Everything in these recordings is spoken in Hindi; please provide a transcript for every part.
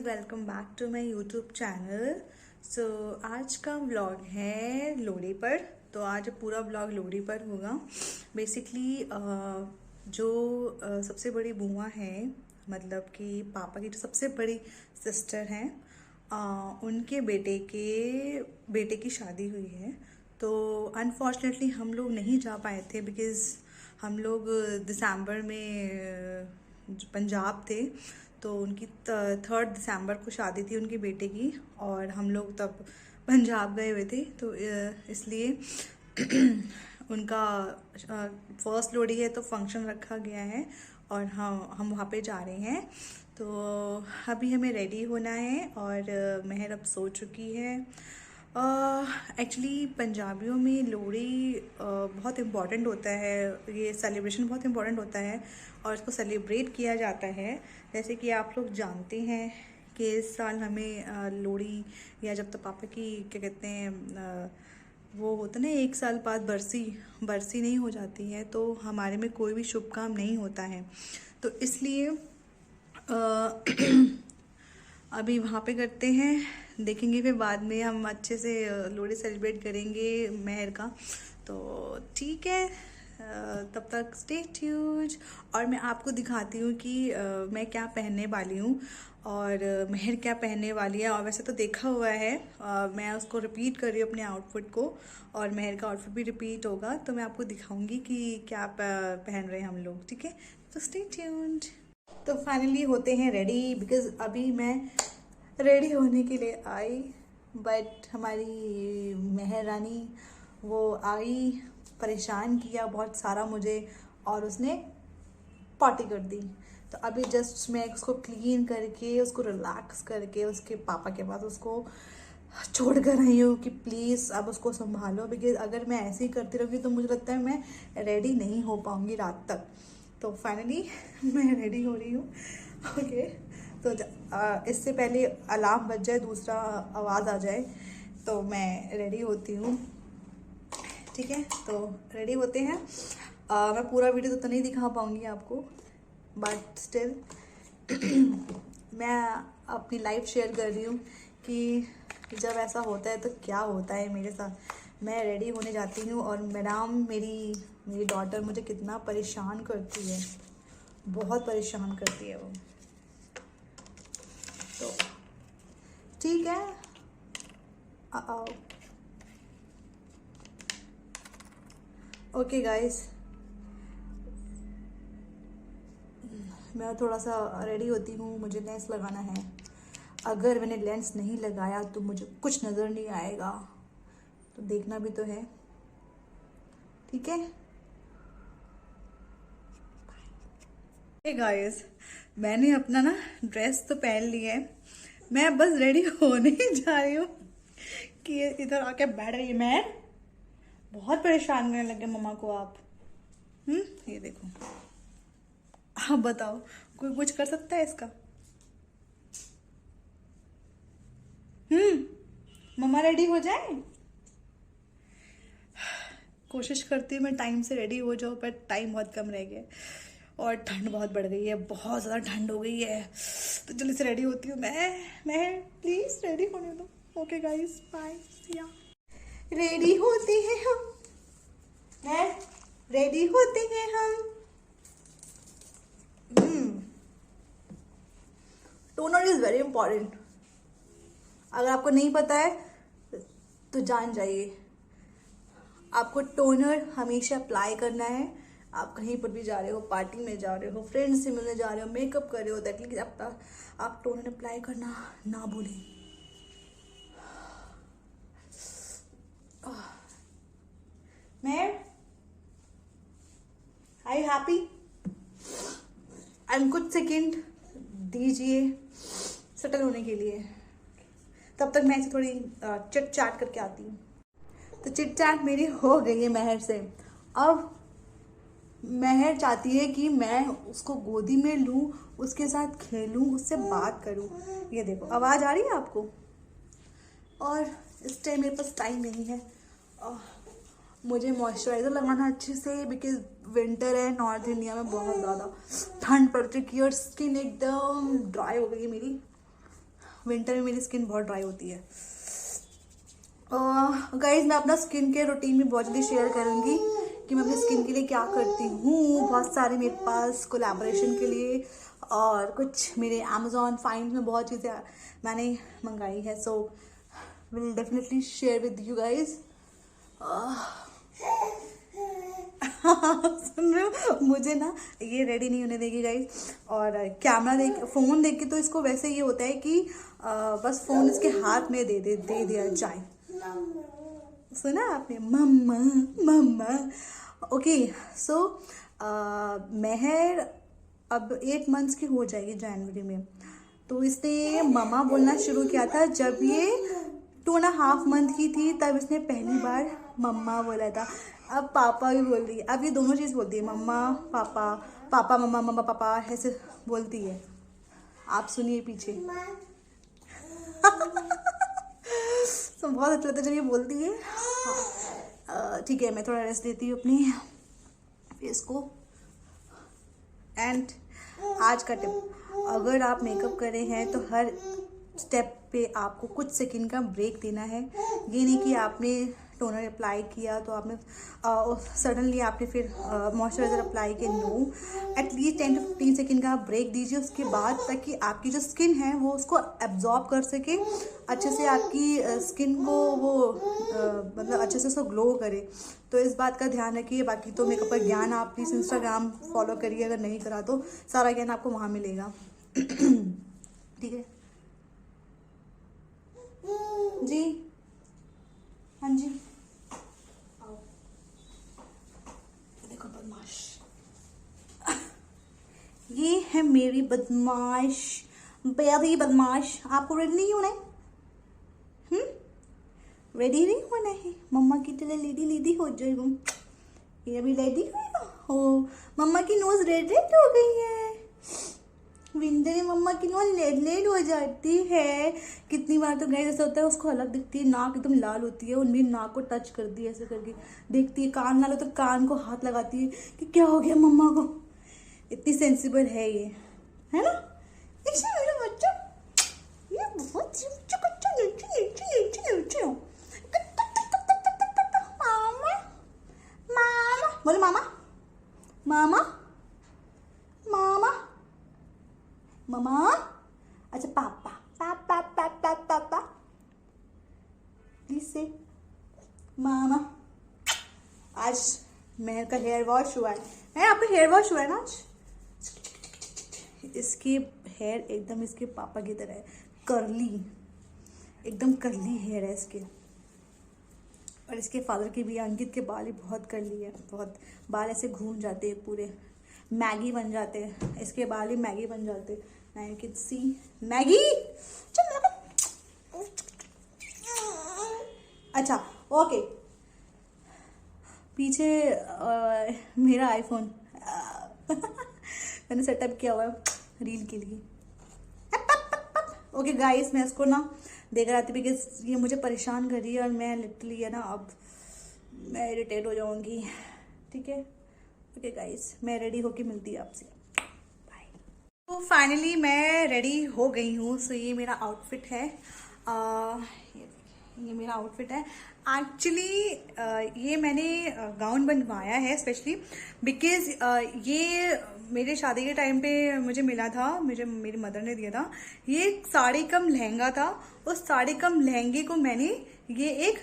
Guys, welcome back to my YouTube channel. So आज का व्लॉग है लोहड़ी पर। तो आज पूरा व्लॉग लोहड़ी पर होगा। बेसिकली सबसे बड़ी बुआ है, मतलब कि पापा की जो सबसे बड़ी सिस्टर हैं, उनके बेटे की शादी हुई है। तो अनफॉर्चुनेटली हम लोग नहीं जा पाए थे बिकॉज़ हम लोग दिसंबर में पंजाब थे। तो उनकी 3 दिसंबर को शादी थी उनके बेटे की, और हम लोग तब पंजाब गए हुए थे। तो इसलिए उनका फर्स्ट लोहड़ी है तो फंक्शन रखा गया है, और हम वहाँ पे जा रहे हैं। तो अभी हमें रेडी होना है, और मेहर अब सो चुकी है। एक्चुअली पंजाबियों में लोहड़ी बहुत इम्पॉर्टेंट होता है। ये सेलिब्रेशन बहुत इम्पॉर्टेंट होता है और इसको सेलिब्रेट किया जाता है। जैसे कि आप लोग जानते हैं कि इस साल हमें लोहड़ी, या जब तक पापा की क्या कहते हैं वो होता ना 1 साल बाद बरसी नहीं हो जाती है, तो हमारे में कोई भी शुभ काम नहीं होता है। तो इसलिए अभी वहाँ पे करते हैं, देखेंगे फिर बाद में हम अच्छे से लोहड़ी सेलिब्रेट करेंगे मेहर का। तो ठीक है, तब तक स्टे ट्यून्ड। और मैं आपको दिखाती हूँ कि मैं क्या पहनने वाली हूँ और मेहर क्या पहनने वाली है। और वैसे तो देखा हुआ है, मैं उसको रिपीट कर रही हूँ अपने आउटफिट को, और मेहर का आउटफिट भी रिपीट होगा। तो मैं आपको दिखाऊंगी कि क्या पहन रहे हैं हम लोग, ठीक है। तो स्टे ट्यून्ड। तो फाइनली होते हैं रेडी, बिकॉज अभी मैं रेडी होने के लिए आई, बट हमारी मेहर रानी वो आई, परेशान किया बहुत सारा मुझे, और उसने पॉटी कर दी। तो अभी जस्ट मैं उसको क्लीन करके, उसको रिलैक्स करके उसके पापा के पास उसको छोड़ कर आई हूँ कि प्लीज़ अब उसको संभालो, बिकॉज अगर मैं ऐसे ही करती रहूँगी तो मुझे लगता है मैं रेडी नहीं हो पाऊँगी रात तक। तो फाइनली मैं रेडी हो रही हूँ। ओके, तो इससे पहले अलार्म बज जाए, दूसरा आवाज़ आ जाए, तो मैं रेडी होती हूँ, ठीक है। तो रेडी होते हैं। मैं पूरा वीडियो तो नहीं दिखा पाऊँगी आपको, बट स्टिल मैं अपनी लाइफ शेयर कर रही हूँ कि जब ऐसा होता है तो क्या होता है मेरे साथ। मैं रेडी होने जाती हूँ और मैडम मेरी डॉटर मुझे कितना परेशान करती है, बहुत परेशान करती है वो। तो ठीक है, ओके गाइस, मैं थोड़ा सा रेडी होती हूँ, मुझे लेंस लगाना है। अगर मैंने लेंस नहीं लगाया तो मुझे कुछ नज़र नहीं आएगा, तो देखना भी तो है, ठीक है। हे गाइस, मैंने अपना ना ड्रेस तो पहन लिया है, मैं बस रेडी होने ही जा रही हूँ कि इधर आके बैठ रही है। मैं बहुत परेशान करने लगे मम्मा को आप। ये देखो, आप बताओ कोई कुछ कर सकता है इसका? मम्मा रेडी हो जाए। कोशिश करती हूँ मैं टाइम से रेडी हो जाऊँ, पर टाइम बहुत कम रह गया और ठंड बहुत बढ़ गई है, बहुत ज़्यादा ठंड हो गई है। तो जल्दी से रेडी होती हूँ मैं प्लीज़ रेडी होने दो। ओके गाइस, बाय, सी या। रेडी होते हैं हम, मैं रेडी होते हैं हम। Toner is very important. अगर आपको नहीं पता है तो जान जाइए, आपको टोनर हमेशा अप्लाई करना है। आप कहीं पर भी जा रहे हो, पार्टी में जा रहे हो, फ्रेंड्स से मिलने जा रहे हो, मेकअप कर रहे हो, दैट मीन्स आप टोनर अप्लाई करना ना भूलें। मैं आई हैप्पी एंड कुछ सेकेंड दीजिए सेटल होने के लिए, तब तक मैं ऐसे थोड़ी चिट चैट करके आती हूँ। तो चिट चैट मेरी हो गई है मेहर से। अब मेहर चाहती है कि मैं उसको गोदी में लूँ, उसके साथ खेलूँ, उससे बात करूँ। ये देखो, आवाज़ आ रही है आपको? और इस टाइम मेरे पास टाइम नहीं है। मुझे मॉइस्चराइज़र लगाना अच्छे से, बिकॉज विंटर है, नॉर्थ इंडिया में बहुत ज़्यादा ठंड पड़ चुकी है और स्किन एकदम ड्राई हो गई है मेरी। विंटर में मेरी स्किन बहुत ड्राई होती है। गाइज मैं अपना स्किन केयर रूटीन भी बहुत जल्दी शेयर करूँगी कि मैं अपनी स्किन के लिए क्या करती हूँ। बहुत सारे मेरे पास कोलैबोरेशन के लिए और कुछ मेरे अमेजोन फाइंड में बहुत चीज़ें मैंने मंगाई है। So will definitely share with you guys. सुन रहे हो, मुझे ना ये रेडी नहीं होने देगी गाइज। और कैमरा देख, फ़ोन देख के तो इसको वैसे ये होता है कि बस फ़ोन इसके हाथ में दे दिया जाए। सुना आपने, मम्मा मम्मा। ओके सो महर अब 8 मंथ्स की हो जाएगी जनवरी में। तो इसने मम्मा बोलना शुरू किया था जब ये 2.5 मंथ की थी, तब इसने पहली बार मम्मा बोला था। अब पापा भी बोल रही है, अब ये दोनों चीज़ बोलती है, मम्मा पापा, पापा मम्मा, मम्मा पापा, ऐसे बोलती है। आप सुनिए पीछे। तो बहुत अच्छा लगता है जब ये बोलती है। ठीक है, मैं थोड़ा रेस्ट देती हूँ अपनी फेस को। एंड आज का टिप, अगर आप मेकअप कर रहे हैं तो हर स्टेप पे आपको कुछ सेकंड का ब्रेक देना है। ये नहीं कि आपने टोनर अप्लाई किया तो आपने सडनली आपने फिर मॉइस्चराइज़र अप्लाई किया। नो, एटलीस्ट 10 to 15 सेकेंड का आप ब्रेक दीजिए उसके बाद, ताकि आपकी जो स्किन है वो उसको एब्जॉर्ब कर सके अच्छे से, आपकी स्किन को वो मतलब अच्छे से उसको ग्लो करे। तो इस बात का ध्यान रखिए। बाकी तो मेकअप का ज्ञान आप प्लीज़ इंस्टाग्राम फॉलो करिए, अगर नहीं करा तो सारा ज्ञान आपको वहाँ मिलेगा। ठीक है जी, हाँ जी। देखो बदमाश, ये है मेरी बदमाश, बेदी बदमाश। आपको रेडी नहीं होना है? रेडी नहीं होना है? मम्मा की तरह लेडी लेडी हो जाएगा। ये अभी रेडी हो, मम्मा की नोज रेड रेड हो गई है। विंटर में मम्मा की नोज रेड हो जाती है। कितनी बार तो गाइस ऐसा होता है, उसको अलग दिखती है, नाक एकदम लाल होती है, उनकी नाक को टच करती है ऐसे करके, देखती है। कान लाल हो तो कान को हाथ लगाती है कि क्या हो गया मम्मा को। इतनी सेंसिबल है ये, है ना? इसमें मेरा बच्चा ये बहुत मामा मामा बोले, मामा मामा मामा मम्मा। अच्छा पापा पापा पापा पापा, प्लीज से मामा। आज महर का हेयर वॉश हुआ है। आपका हेयर वॉश हुआ है ना आज? इसकी हेयर एकदम इसके पापा की तरह है, कर्ली, एकदम कर्ली हेयर है इसके। और इसके फादर के भी, अंकित के बाल ही बहुत कर्ली है, बहुत बाल ऐसे घूम जाते हैं, पूरे मैगी बन जाते हैं। इसके बाल ही मैगी बन जाते हैं। I can see Maggi. अच्छा ओके, पीछे मेरा आईफोन मैंने सेटअप किया हुआ है रील के लिए। ओके गाइस, मैं इसको ना देख रहा था बिकॉज ये मुझे परेशान कर रही है और मैं लिटरली है ना, अब मैं इरिटेट हो जाऊंगी। ठीक है, ओके गाइस, मैं रेडी होके मिलती है आपसे। तो फाइनली मैं रेडी हो गई हूँ। सो ये मेरा आउटफिट है, ये मेरा आउटफिट है। एक्चुअली ये मैंने गाउन बनवाया है स्पेशली बिकॉज ये मेरे शादी के टाइम पे मुझे मिला था, मुझे मेरी मदर ने दिया था। ये साड़ी कम लहंगा था, उस साड़ी कम लहंगे को मैंने ये एक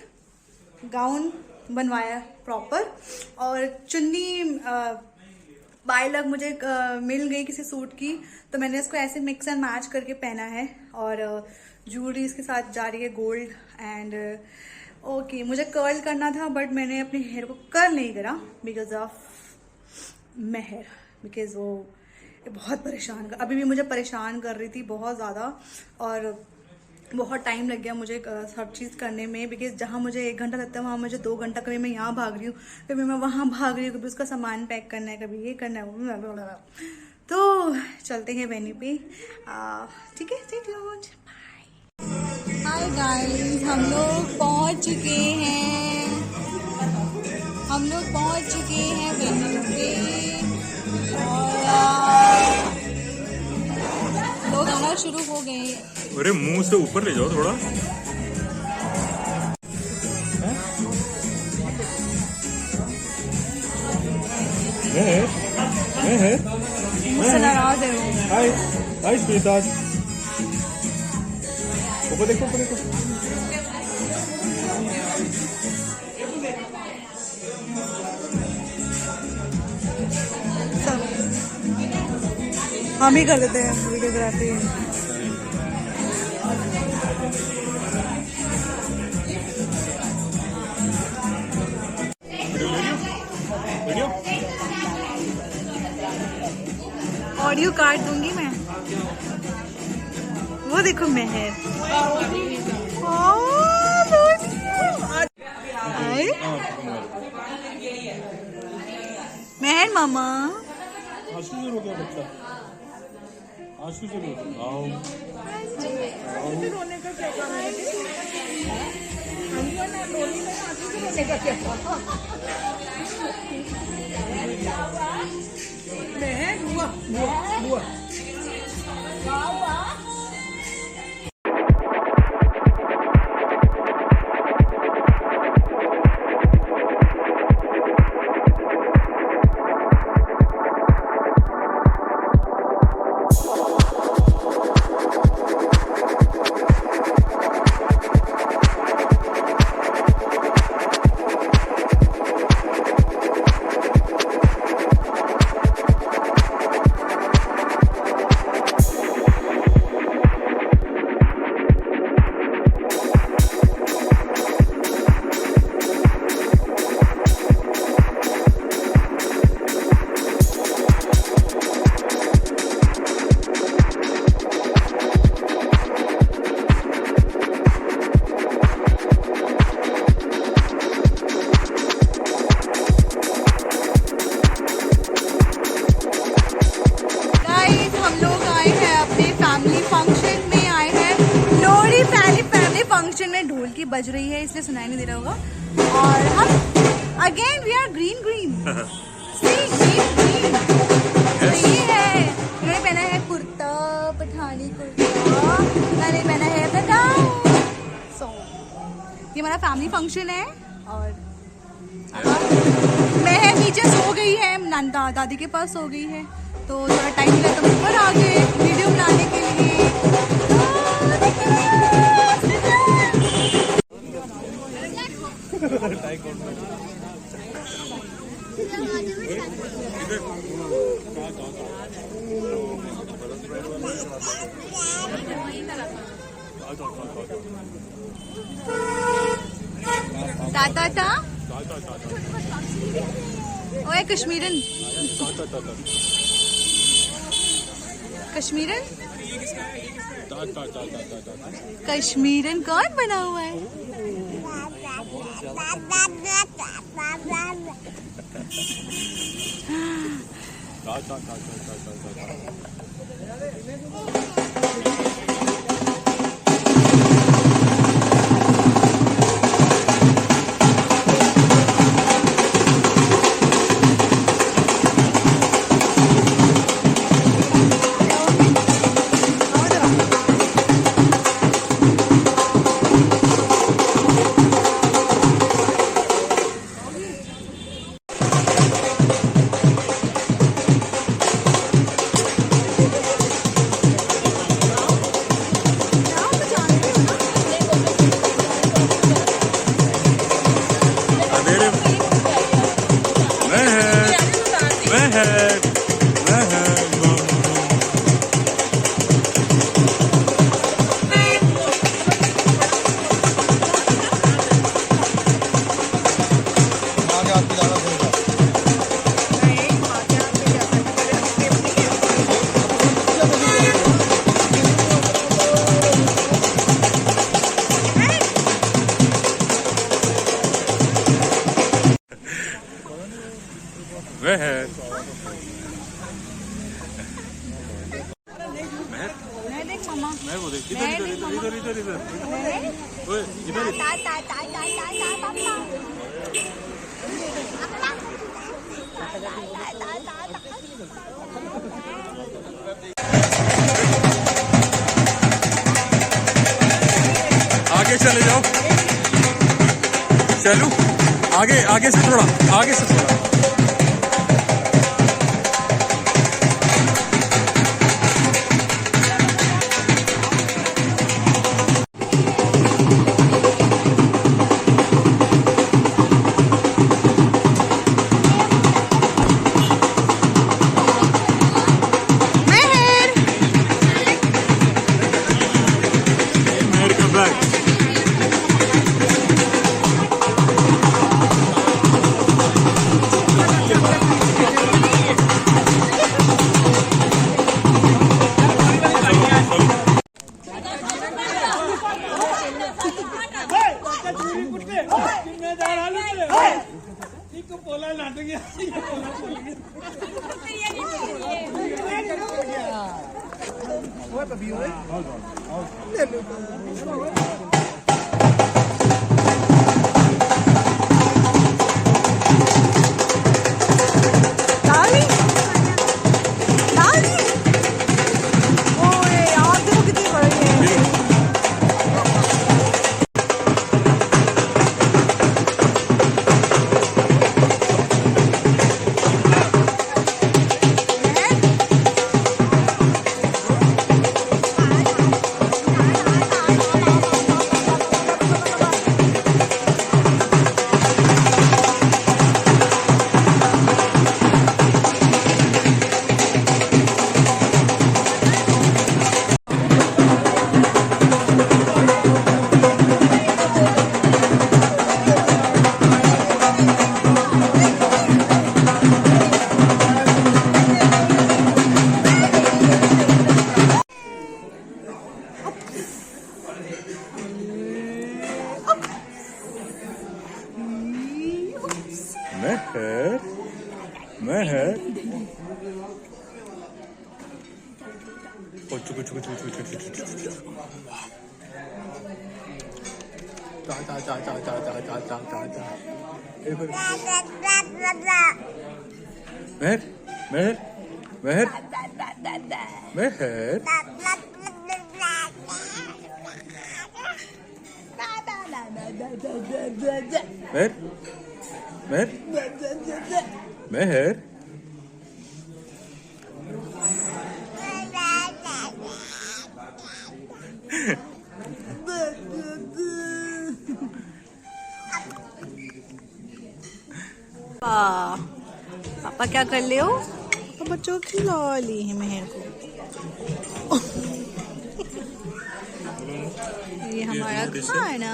गाउन बनवाया प्रॉपर। और चुन्नी बाय लक मुझे मिल गई किसी सूट की, तो मैंने इसको ऐसे मिक्स एंड मैच करके पहना है। और ज्वेलरी इसके साथ जा रही है गोल्ड एंड ओके। मुझे कर्ल करना था बट मैंने अपने हेयर को कर्ल नहीं करा बिकॉज ऑफ महर, बिकॉज वो बहुत परेशान अभी भी मुझे परेशान कर रही थी बहुत ज़्यादा। और बहुत टाइम लग गया मुझे सब चीज़ करने में, बिकॉज जहाँ मुझे 1 घंटा लगता है वहाँ मुझे 2 घंटा, कभी मैं यहाँ भाग रही हूँ, कभी मैं वहाँ भाग रही हूँ, कभी उसका सामान पैक करना है, कभी ये करना है। तो चलते हैं वेन्यू पे। ठीक है, stay tuned, bye. Hi guys, हम लोग पहुँच चुके हैं, वेन्यू पे। और लोग संस्कार शुरू हो गए। अरे मुंह से ऊपर ले जाओ थोड़ा। मुझसे नाराज है वो। हाय हाय स्वीटहार्ट, ऊपर देखो ऊपर देखो। हम ही कर देते हैं वीडियोग्राफी। ऑडियो काट दूंगी मैं। वो देखो मेहर। मेहर मामा। आंसू से रो गया बच्चा, आंसू से रो गया। आओ रोने का क्या काम है? रोने का क्या मेहर बुआ बुआ बुआ। फंक्शन में ढोल की बज रही है इसलिए सुनाई नहीं दे रहा होगा। और हम again we are green green ये है। मैंने पहना है कुर्ता, पठानी कुर्ता। मैंने पहना है अपना गाउन। सो ये हमारा फैमिली फंक्शन है। और मैं नीचे सो गई है, नंदा दादी के पास सो गई है, तो थोड़ा टाइम मिला तो ऊपर आ गए वीडियो बनाने के लिए। ताता ओए कश्मीरन कश्मीरन कश्मीरन कौन बना हुआ है? वह है मैं वो देख इधर इधर इधर इधर इधर ओए इधर आगे चले जाओ, चलो आगे, आगे से थोड़ा, आगे से थोड़ा। मेहर का बैग। मेहर, मेहर, जा जा जा जा जा जा जा जा जा। मेहर, मेहर, मेहर, मेहर, मेहर, मेहर, मेहर, पापा क्या कर ले हो? बच्चों को खिला ली है मेहर को। ये हमारा खाना।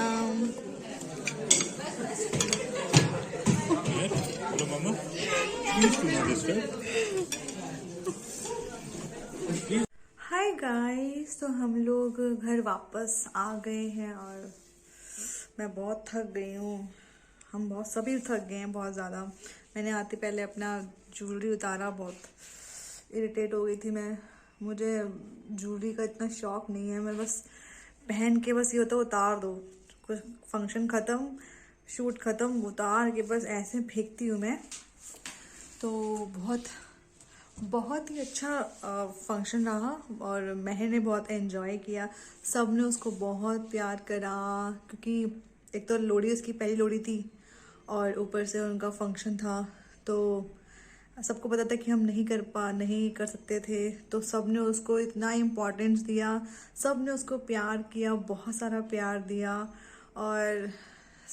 हाय गाइस, तो हम लोग घर वापस आ गए हैं और मैं बहुत थक गई हूँ। हम बहुत सभी थक गए हैं बहुत ज़्यादा। मैंने आते पहले अपना ज्वेलरी उतारा, बहुत इरिटेट हो गई थी मैं। मुझे ज्वेलरी का इतना शौक नहीं है, मैं बस पहन के बस ये होता उतार दो, कुछ फंक्शन ख़त्म, शूट ख़त्म, उतार के बस ऐसे फेंकती हूँ मैं। तो बहुत ही अच्छा फंक्शन रहा और महर ने बहुत एंजॉय किया। सब ने उसको बहुत प्यार करा, क्योंकि एक तो लोहड़ी उसकी पहली लोहड़ी थी और ऊपर से उनका फंक्शन था। तो सबको पता था कि हम नहीं कर सकते थे, तो सब ने उसको इतना इम्पोर्टेंस दिया, सब ने उसको प्यार किया, बहुत सारा प्यार दिया। और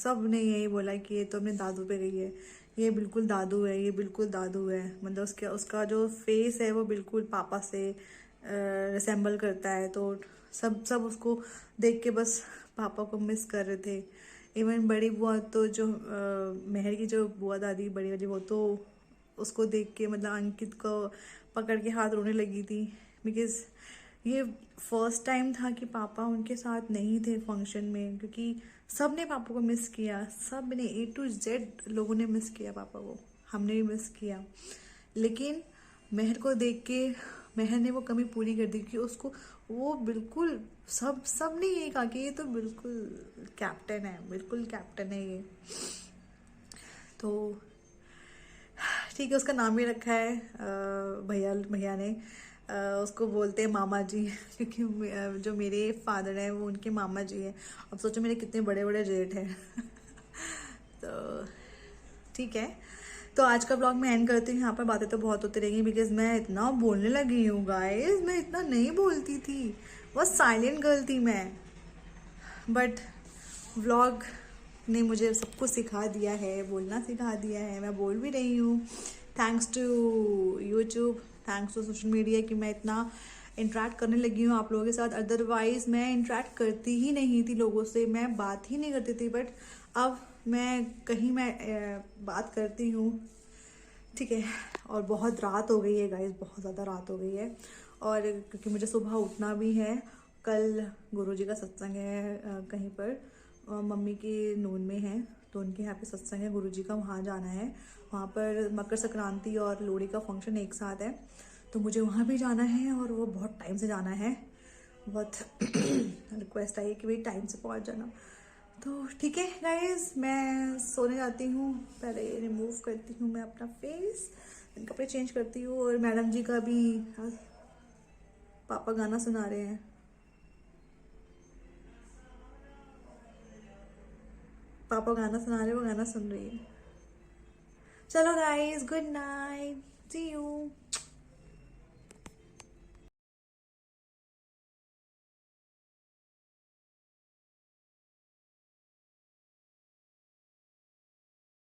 सब ने यही बोला कि ये तो अपने दादू पे गई है, ये बिल्कुल दादू है, ये बिल्कुल दादू है। मतलब उसका जो फेस है वो बिल्कुल पापा से रिसेंबल करता है। तो सब उसको देख के बस पापा को मिस कर रहे थे। इवन बड़ी बुआ तो जो महर की जो बुआ दादी बड़ी वाली, वो तो उसको देख के मतलब अंकित को पकड़ के हाथ रोने लगी थी, बिकॉज ये फर्स्ट टाइम था कि पापा उनके साथ नहीं थे फंक्शन में, क्योंकि सब ने पापा को मिस किया, सब ने A to Z लोगों ने मिस किया पापा को, हमने भी मिस किया। लेकिन महर को देख के महर ने वो कमी पूरी कर दी कि उसको वो बिल्कुल सब ने ये कहा कि ये तो बिल्कुल कैप्टन है, बिल्कुल कैप्टन है ये। तो ठीक है, उसका नाम भी रखा है भैया ने उसको बोलते हैं मामा जी क्योंकि जो मेरे फादर हैं वो उनके मामा जी हैं। अब सोचो मेरे कितने बड़े बड़े जेठ हैं तो ठीक है, तो आज का ब्लॉग मैं एंड करती हूँ यहाँ पर। बातें तो बहुत होती रहेंगी बिकॉज मैं इतना बोलने लगी हूँ गाइस, मैं इतना नहीं बोलती थी, बस साइलेंट गर्ल थी मैं, बट व्लॉग ने मुझे सब कुछ सिखा दिया है, बोलना सिखा दिया है, मैं बोल भी रही हूँ। Thanks to YouTube, thanks to social media कि मैं इतना इंटरेक्ट करने लगी हूँ आप लोगों के साथ। अदरवाइज मैं इंटरेक्ट करती ही नहीं थी लोगों से, मैं बात ही नहीं करती थी, बट अब मैं कहीं मैं बात करती हूँ, ठीक है। और बहुत रात हो गई है गाइस, बहुत ज़्यादा रात हो गई है, और क्योंकि मुझे सुबह उठना भी है। कल गुरुजी का सत्संग है कहीं पर, मम्मी की नून में है, तो उनके यहाँ पे सत्संग है गुरुजी का, वहाँ जाना है। वहाँ पर मकर संक्रांति और लोहड़ी का फंक्शन एक साथ है, तो मुझे वहाँ भी जाना है, और वो बहुत टाइम से जाना है। बहुत रिक्वेस्ट आई है कि भाई टाइम से पहुँच जाना। तो ठीक है गाइज, मैं सोने जाती हूँ, पहले रिमूव करती हूँ मैं अपना फेस, कपड़े चेंज करती हूँ। और मैडम जी का भी पापा गाना सुना रहे हैं, पापा गाना सुना रहे हैं, वो गाना सुन रही है। चलो guys, good night, see you.